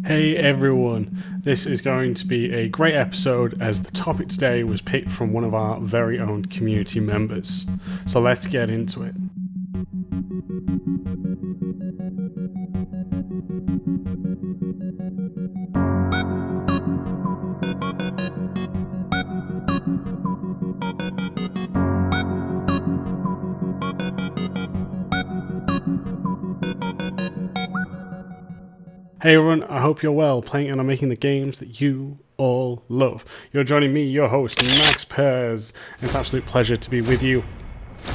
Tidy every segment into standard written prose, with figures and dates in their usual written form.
Hey everyone, this is going to be a great episode as the topic today was picked from one of our very own community members. So let's get into it. Hey everyone, I hope you're well, playing and are making the games that you all love. You're joining me, your host, Max Pers. It's an absolute pleasure to be with you.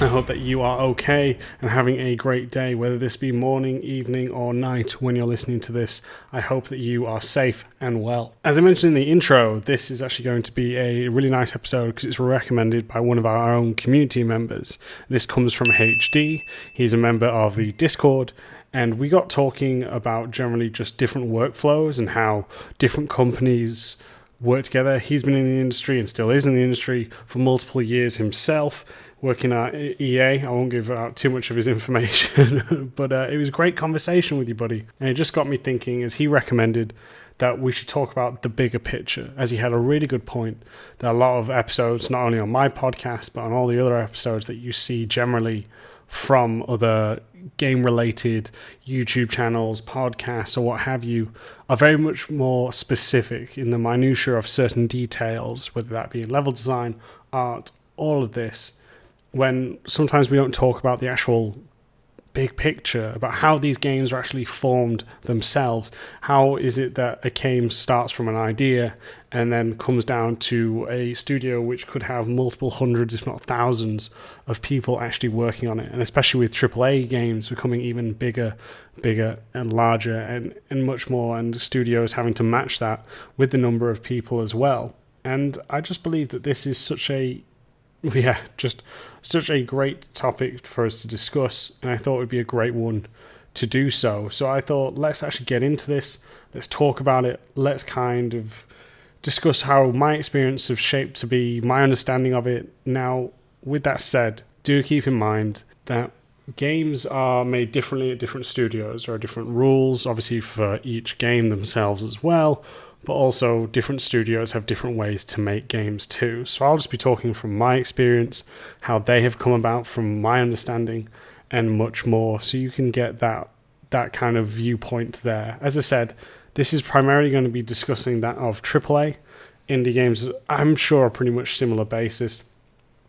I hope that you are okay and having a great day, whether this be morning, evening, or night when you're listening to this. I hope that you are safe and well. As I mentioned in the intro, this is actually going to be a really nice episode because it's recommended by one of our own community members. This comes from HD. He's a member of the Discord. And we got talking about generally just different workflows and how different companies work together. He's been in the industry and still is in the industry for multiple years himself, working at EA. I won't give out too much of his information, but it was a great conversation with you, buddy. And it just got me thinking, as he recommended, that we should talk about the bigger picture, as he had a really good point. There are a lot of episodes, not only on my podcast, but on all the other episodes that you see generally from other game-related YouTube channels, podcasts, or what have you, are very much more specific in the minutiae of certain details, whether that be level design, art, all of this, when sometimes we don't talk about the actual big picture, about how these games are actually formed themselves. How is it that a game starts from an idea and then comes down to a studio which could have multiple hundreds, if not thousands, of people actually working on it? And especially with AAA games becoming even bigger and larger and much more, and studios having to match that with the number of people as well. And I just believe that this is such a great topic for us to discuss, and I thought it would be a great one to do so. So I thought, let's actually get into this, let's talk about it, let's kind of discuss how my experience have shaped to be my understanding of it. Now, with that said, do keep in mind that games are made differently at different studios. There are different rules, obviously, for each game themselves as well, but also different studios have different ways to make games too. So I'll just be talking from my experience, how they have come about from my understanding, and much more, so you can get that kind of viewpoint there. As I said, this is primarily going to be discussing that of AAA. Indie games, I'm sure, are pretty much similar basis.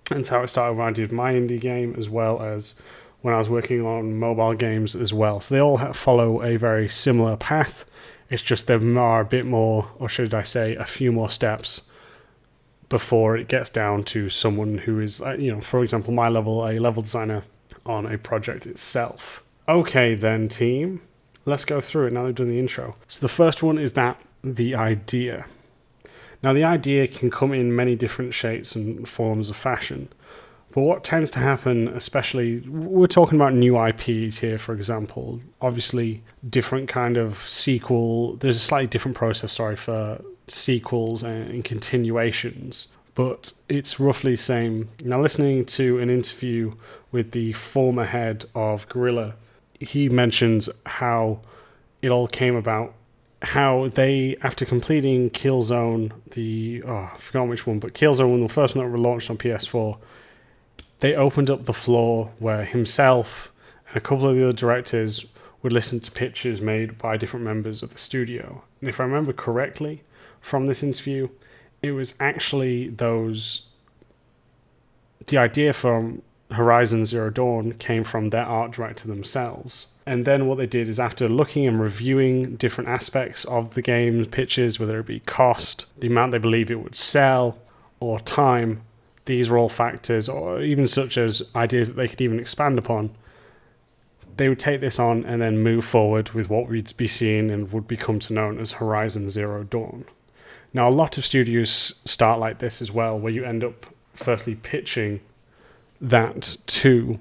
That's how it started when I did my indie game, as well as when I was working on mobile games as well. So they all follow a very similar path. It's just there are a bit more, or should I say, a few more steps before it gets down to someone who is, for example, my level, a level designer on a project itself. Okay then, team, let's go through it now that we've done the intro. So the first one is the idea. Now, the idea can come in many different shapes and forms of fashion. But what tends to happen, especially, we're talking about new IPs here, for example, obviously different kind of sequel, there's a slightly different process, for sequels and continuations, but it's roughly the same. Now, listening to an interview with the former head of Guerrilla, he mentions how it all came about, how they, after completing Killzone, I forgot which one, but Killzone, the first one that were launched on PS4, they opened up the floor where himself and a couple of the other directors would listen to pitches made by different members of the studio. And if I remember correctly from this interview, it was actually the idea from Horizon Zero Dawn came from their art director themselves. And then what they did is, after looking and reviewing different aspects of the game's pitches, whether it be cost, the amount they believe it would sell, or time, these are all factors, or even such as ideas that they could even expand upon. They would take this on and then move forward with what we'd be seeing and would become to known as Horizon Zero Dawn. Now, a lot of studios start like this as well, where you end up firstly pitching that to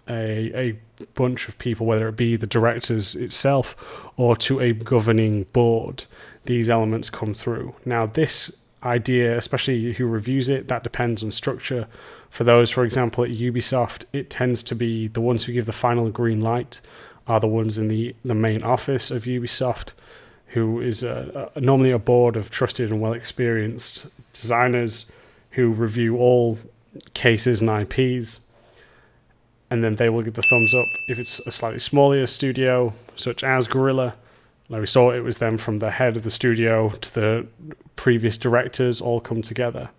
a bunch of people, whether it be the directors itself or to a governing board. These elements come through. Now, this idea, especially who reviews it, that depends on structure. For those, for example, at Ubisoft, it tends to be the ones who give the final green light are the ones in the main office of Ubisoft, who is normally a board of trusted and well-experienced designers who review all cases and IPs, and then they will give the thumbs up if it's a slightly smaller studio, such as Guerrilla. Like we saw, it was them from the head of the studio to the previous directors all come together.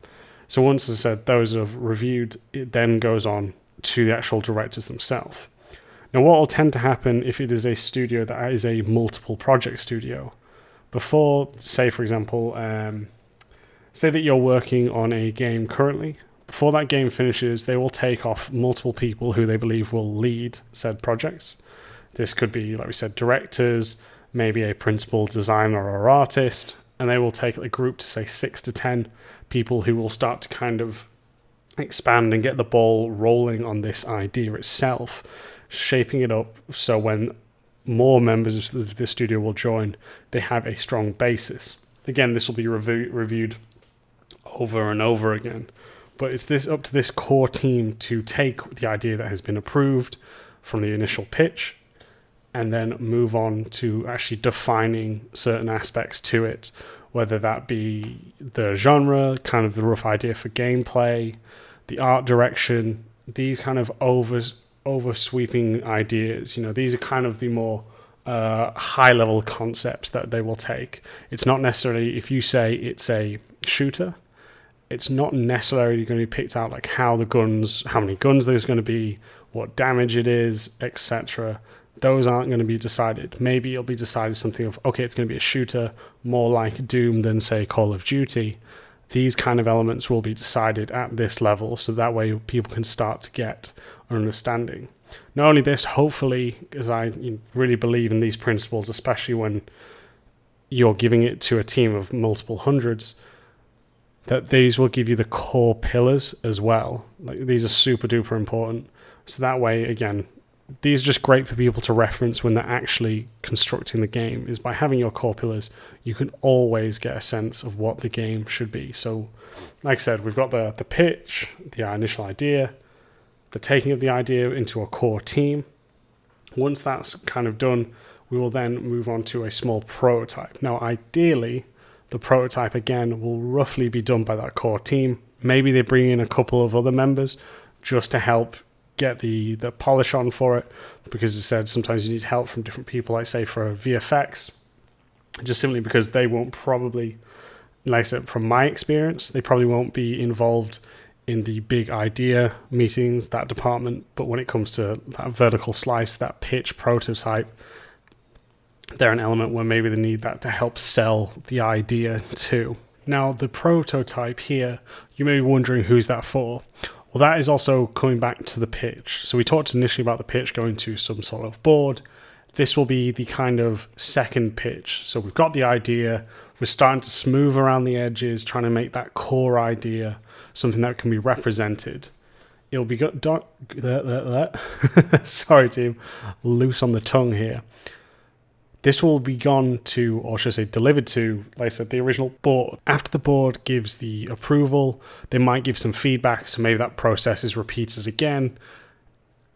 So once, as I said, those are reviewed, it then goes on to the actual directors themselves. Now, what will tend to happen if it is a studio that is a multiple project studio, before, say, for example, say that you're working on a game currently, before that game finishes, they will take off multiple people who they believe will lead said projects. This could be, like we said, directors, maybe a principal designer or artist, and they will take a group to say 6 to 10 people who will start to kind of expand and get the ball rolling on this idea itself, shaping it up so when more members of the studio will join, they have a strong basis. Again, this will be reviewed over and over again, but it's this up to this core team to take the idea that has been approved from the initial pitch and then move on to actually defining certain aspects to it, whether that be the genre, kind of the rough idea for gameplay, the art direction, these kind of over-sweeping ideas. You know, these are kind of the more high-level concepts that they will take. It's not necessarily, if you say it's a shooter, it's not necessarily going to be picked out like how many guns there's going to be, what damage it is, etc. Those aren't going to be decided. Maybe it'll be decided something of, okay, it's going to be a shooter, more like Doom than, say, Call of Duty. These kind of elements will be decided at this level, so that way people can start to get an understanding. Not only this, hopefully, as I really believe in these principles, especially when you're giving it to a team of multiple hundreds, that these will give you the core pillars as well. Like, these are super duper important. So that way, again, these are just great for people to reference when they're actually constructing the game, is by having your core pillars, you can always get a sense of what the game should be. So, like I said, we've got the pitch, the initial idea, the taking of the idea into a core team. Once that's kind of done, we will then move on to a small prototype. Now, ideally, the prototype, again, will roughly be done by that core team. Maybe they bring in a couple of other members just to help get the polish on for it, because as I said, sometimes you need help from different people, like say for VFX, just simply because they won't probably, like I said, from my experience, they probably won't be involved in the big idea meetings, that department, but when it comes to that vertical slice, that pitch prototype, they're an element where maybe they need that to help sell the idea too. Now, the prototype here, you may be wondering who's that for. Well, that is also coming back to the pitch. So we talked initially about the pitch going to some sort of board. This will be the kind of second pitch. So we've got the idea, we're starting to smooth around the edges, trying to make that core idea something that can be represented. It'll be sorry team, loose on the tongue here. This will be gone to, or should I say delivered to, like I said, the original board. After the board gives the approval, they might give some feedback, so maybe that process is repeated again.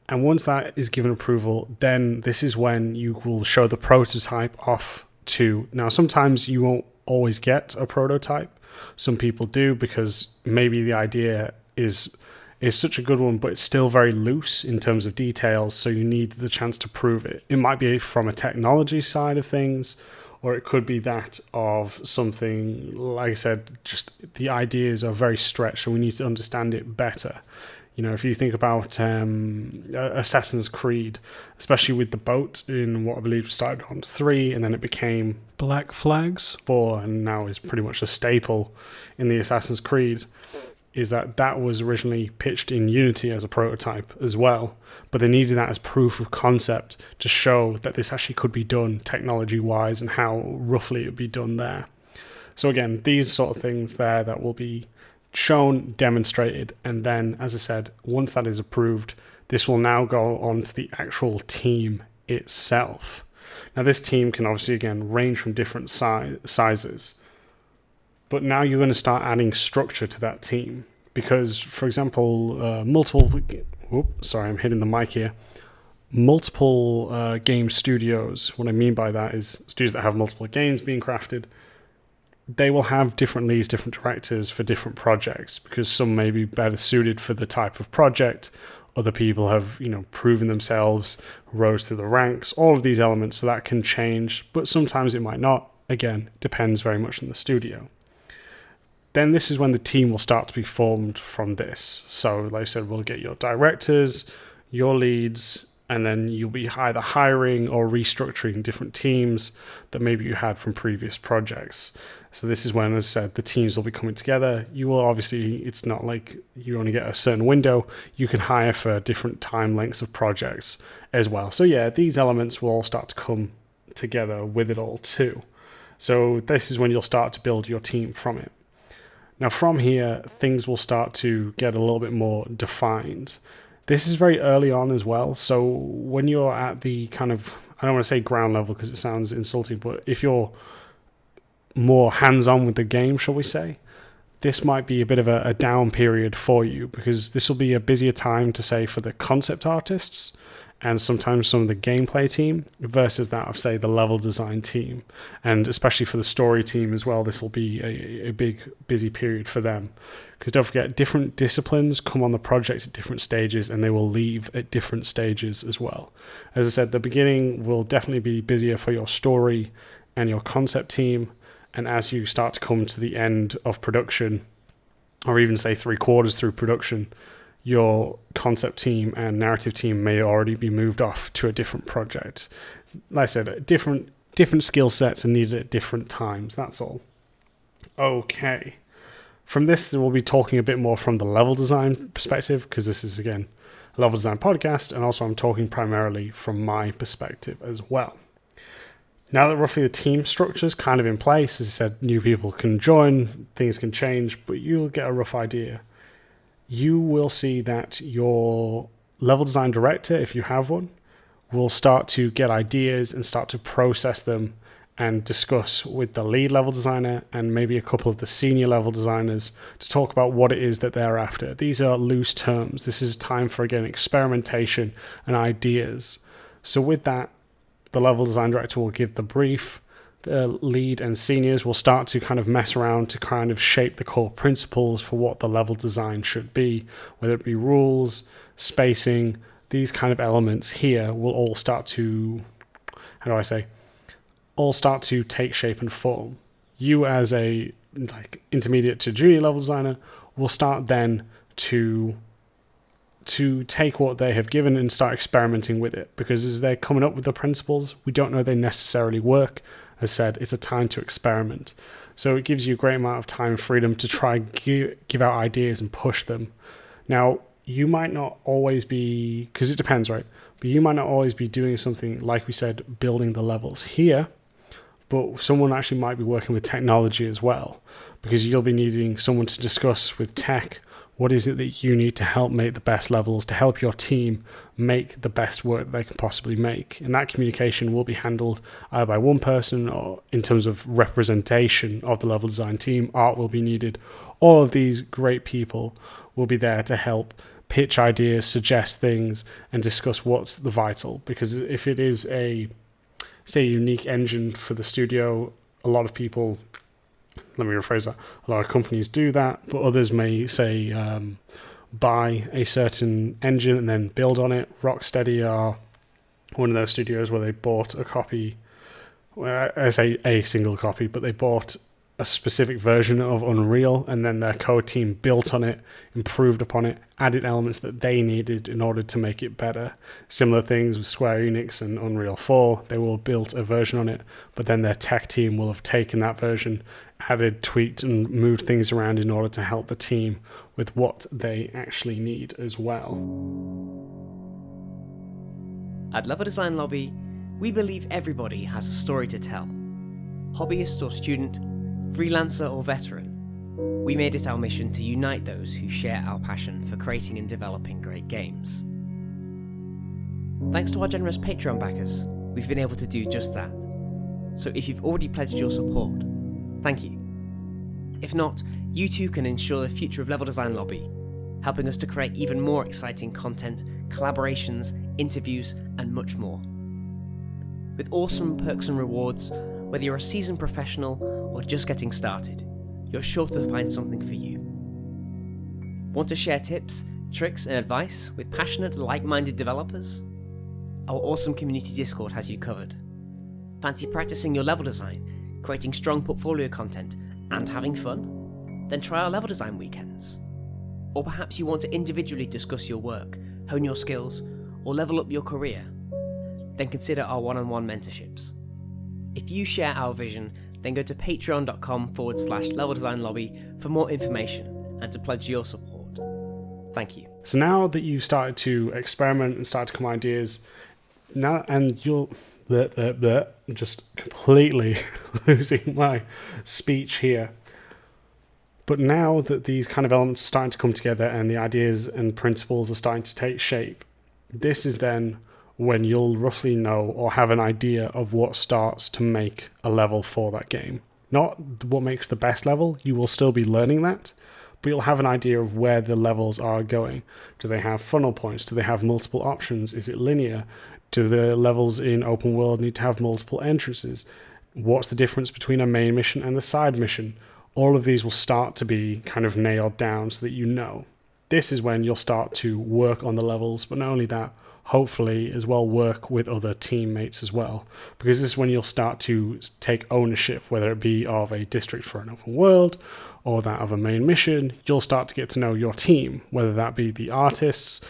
And once that is given approval, then this is when you will show the prototype off to, now sometimes you won't always get a prototype. Some people do, because maybe the idea is such a good one, but it's still very loose in terms of details, so you need the chance to prove it. It might be from a technology side of things, or it could be that of something, like I said, just the ideas are very stretched, so we need to understand it better. You know, if you think about Assassin's Creed, especially with the boat in what I believe started on 3, and then it became Black Flags 4, and now is pretty much a staple in the Assassin's Creed, is that was originally pitched in Unity as a prototype as well, but they needed that as proof of concept to show that this actually could be done technology-wise and how roughly it would be done there. So again, these sort of things there that will be shown, demonstrated, and then, as I said, once that is approved, this will now go on to the actual team itself. Now, this team can obviously, again, range from different sizes, but now you're going to start adding structure to that team because, for example, I'm hitting the mic here. multiple game studios. What I mean by that is studios that have multiple games being crafted. They will have different leads, different directors for different projects, because some may be better suited for the type of project. Other people have, proven themselves, rose through the ranks, all of these elements, so that can change, but sometimes it might not. Again, depends very much on the studio. Then this is when the team will start to be formed from this. So like I said, we'll get your directors, your leads, and then you'll be either hiring or restructuring different teams that maybe you had from previous projects. So this is when, as I said, the teams will be coming together. You will obviously, it's not like you only get a certain window. You can hire for different time lengths of projects as well. So yeah, these elements will all start to come together with it all too. So this is when you'll start to build your team from it. Now from here, things will start to get a little bit more defined. This is very early on as well. So when you're at the kind of, I don't want to say ground level because it sounds insulting, but if you're more hands-on with the game, shall we say, this might be a bit of a down period for you, because this will be a busier time to say for the concept artists and sometimes some of the gameplay team versus that of, say, the level design team. And especially for the story team as well, this will be a big, busy period for them. Because don't forget, different disciplines come on the project at different stages, and they will leave at different stages as well. As I said, the beginning will definitely be busier for your story and your concept team. And as you start to come to the end of production, or even say 3/4 through production, your concept team and narrative team may already be moved off to a different project. Like I said, different skill sets are needed at different times. That's all. Okay. From this, we'll be talking a bit more from the level design perspective, because this is, again, a level design podcast, and also I'm talking primarily from my perspective as well. Now that roughly the team structure is kind of in place, as I said, new people can join, things can change, but you'll get a rough idea. You will see that your level design director, if you have one, will start to get ideas and start to process them and discuss with the lead level designer and maybe a couple of the senior level designers to talk about what it is that they're after. These are loose terms. This is time for, again, experimentation and ideas. So with that, the level design director will give the brief. The lead and seniors will start to kind of mess around to kind of shape the core principles for what the level design should be, whether it be rules, spacing. These kind of elements here will all start to, all start to take shape and form. You as a intermediate to junior level designer will start then to take what they have given and start experimenting with it, because as they're coming up with the principles, we don't know they necessarily work. As said, it's a time to experiment. So it gives you a great amount of time and freedom to try give out ideas and push them. Now, you might not always be, because it depends, right? But you might not always be doing something, like we said, building the levels here, but someone actually might be working with technology as well, because you'll be needing someone to discuss with tech what is it that you need to help make the best levels, to help your team make the best work they can possibly make. And that communication will be handled either by one person, or in terms of representation of the level design team, art will be needed. All of these great people will be there to help pitch ideas, suggest things, and discuss what's the vital. Because if it is a unique engine for the studio, a lot of people, let me rephrase that, a lot of companies do that, but others may say buy a certain engine and then build on it. Rocksteady are one of those studios where they bought a copy, well, I say a single copy, but they bought a specific version of Unreal, and then their code team built on it, improved upon it, added elements that they needed in order to make it better. Similar things with Square Enix and Unreal 4. They will build a version on it, but then their tech team will have taken that version, added, tweaked, and moved things around in order to help the team with what they actually need as well. At Level Design Lobby, we believe everybody has a story to tell. Hobbyist or student, freelancer or veteran, we made it our mission to unite those who share our passion for creating and developing great games. Thanks to our generous Patreon backers, we've been able to do just that. So if you've already pledged your support, thank you. If not, you too can ensure the future of Level Design Lobby, helping us to create even more exciting content, collaborations, interviews, and much more. With awesome perks and rewards, whether you're a seasoned professional or just getting started, you're sure to find something for you. Want to share tips, tricks, and advice with passionate, like-minded developers? Our awesome community Discord has you covered. Fancy practicing your level design, creating strong portfolio content, and having fun? Then try our level design weekends. Or perhaps you want to individually discuss your work, hone your skills, or level up your career? Then consider our one-on-one mentorships. If you share our vision, then go to patreon.com/level design lobby for more information and to pledge your support. Thank you. So now that you've started to experiment and started to come ideas, now and you'll just completely losing my speech here. But now that these kind of elements are starting to come together and the ideas and principles are starting to take shape, this is then when you'll roughly know or have an idea of what starts to make a level for that game. Not what makes the best level, you will still be learning that, but you'll have an idea of where the levels are going. Do they have funnel points? Do they have multiple options? Is it linear? Do the levels in open world need to have multiple entrances? What's the difference between a main mission and a side mission? All of these will start to be kind of nailed down so that you know. This is when you'll start to work on the levels, but not only that, hopefully as well work with other teammates as well, because this is when you'll start to take ownership, whether it be of a district for an open world or that of a main mission. You'll start to get to know your team, whether that be the artists,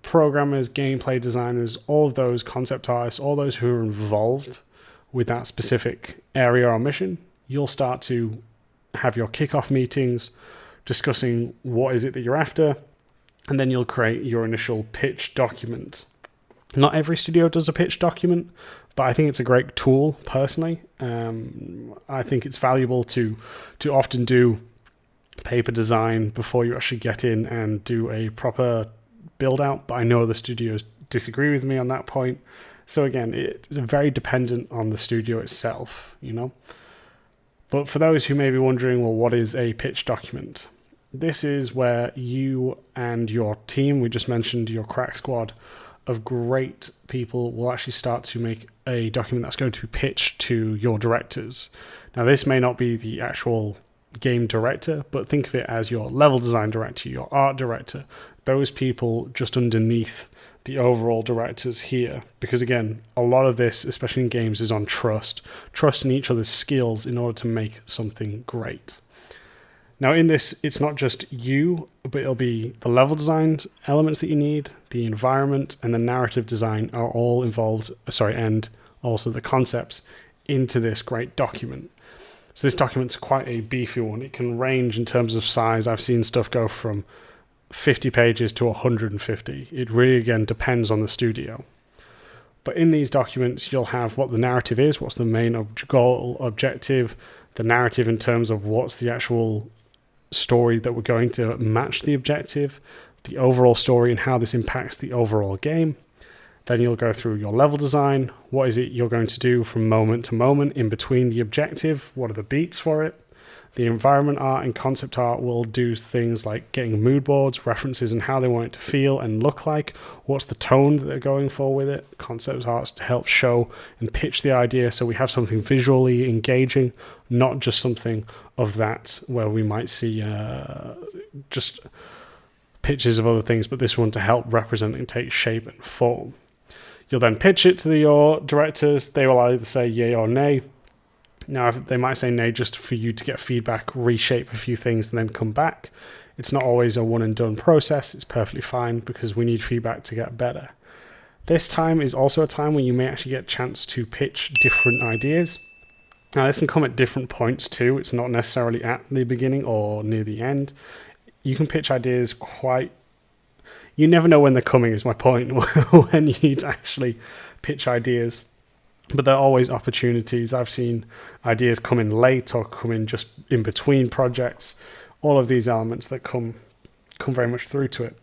programmers, gameplay designers, all of those concept artists, all those who are involved with that specific area or mission. You'll start to have your kickoff meetings discussing what is it that you're after, and then you'll create your initial pitch document. Not every studio does a pitch document, but I think it's a great tool personally. I think it's valuable to often do paper design before you actually get in and do a proper build out, but I know the studios disagree with me on that point. So again, it's very dependent on the studio itself, you know. But for those who may be wondering, well, what is a pitch document? This is where you and your team, we just mentioned your crack squad of great people, will actually start to make a document that's going to be pitched to your directors. Now, this may not be the actual game director, but think of it as your level design director, your art director, those people just underneath the overall directors here. Because again, a lot of this, especially in games, is on trust in each other's skills in order to make something great. Now in this, it's not just you, but it'll be the level design elements that you need, the environment, and the narrative design are all involved, and also the concepts into this great document. So this document's quite a beefy one. It can range in terms of size. I've seen stuff go from 50 pages to 150. It really, again, depends on the studio. But in these documents, you'll have what the narrative is, what's the main goal, objective, the narrative in terms of what's the actual story that we're going to match the objective, the overall story and how this impacts the overall game. Then you'll go through your level design. What is it you're going to do from moment to moment in between the objective? What are the beats for it? The environment art and concept art will do things like getting mood boards, references and how they want it to feel and look like. What's the tone that they're going for with it? Concept arts to help show and pitch the idea so we have something visually engaging, not just something of that where we might see just pictures of other things, but this one to help represent and take shape and form. You'll then pitch it to your directors. They will either say yay or nay. Now, they might say nay just for you to get feedback, reshape a few things, and then come back. It's not always a one and done process. It's perfectly fine because we need feedback to get better. This time is also a time when you may actually get a chance to pitch different ideas. Now, this can come at different points too. It's not necessarily at the beginning or near the end. You can pitch ideas you never know when they're coming, is my point, when you need to actually pitch ideas. But there are always opportunities. I've seen ideas come in late or come in just in between projects. All of these elements that come very much through to it.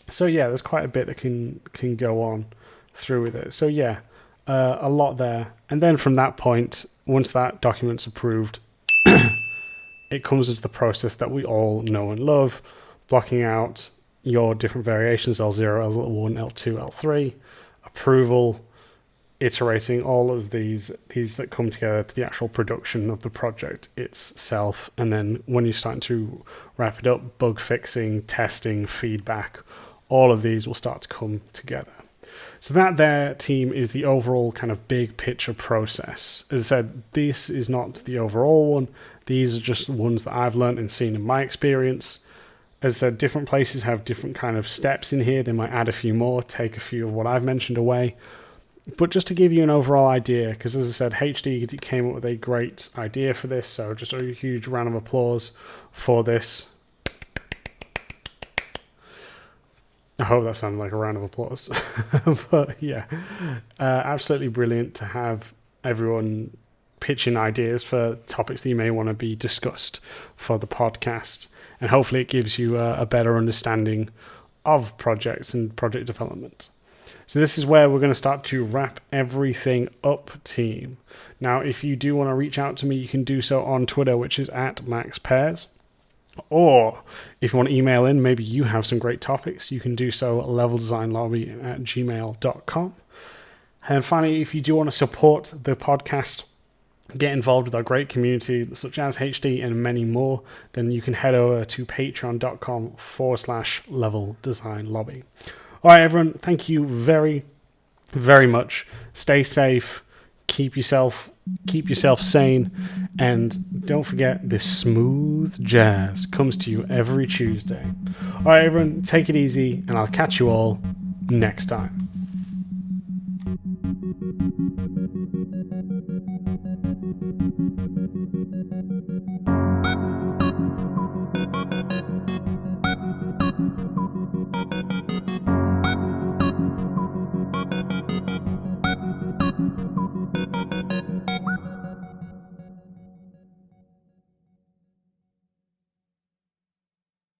So yeah, there's quite a bit that can go on through with it. So yeah, a lot there. And then from that point, once that document's approved, it comes into the process that we all know and love, blocking out your different variations, L0, L1, L2, L3, approval, iterating all of these that come together to the actual production of the project itself. And then when you're starting to wrap it up, bug fixing, testing, feedback, all of these will start to come together. So that there, team, is the overall kind of big picture process. As I said, this is not the overall one. These are just the ones that I've learned and seen in my experience. As I said, different places have different kind of steps in here. They might add a few more, take a few of what I've mentioned away. But just to give you an overall idea, because as I said, HD came up with a great idea for this, so just a huge round of applause for this. I hope that sounded like a round of applause. But yeah, absolutely brilliant to have everyone pitching ideas for topics that you may want to be discussed for the podcast. And hopefully it gives you a better understanding of projects and project development. So this is where we're going to start to wrap everything up, team. Now, if you do want to reach out to me, you can do so on Twitter, which is @MaxPairs. Or if you want to email in, maybe you have some great topics, you can do so at leveldesignlobby@gmail.com. And finally, if you do want to support the podcast, get involved with our great community, such as HD and many more, then you can head over to patreon.com/leveldesignlobby. All right, everyone, thank you very, very much. Stay safe, keep yourself sane, and don't forget, this smooth jazz comes to you every Tuesday. All right, everyone, take it easy, and I'll catch you all next time.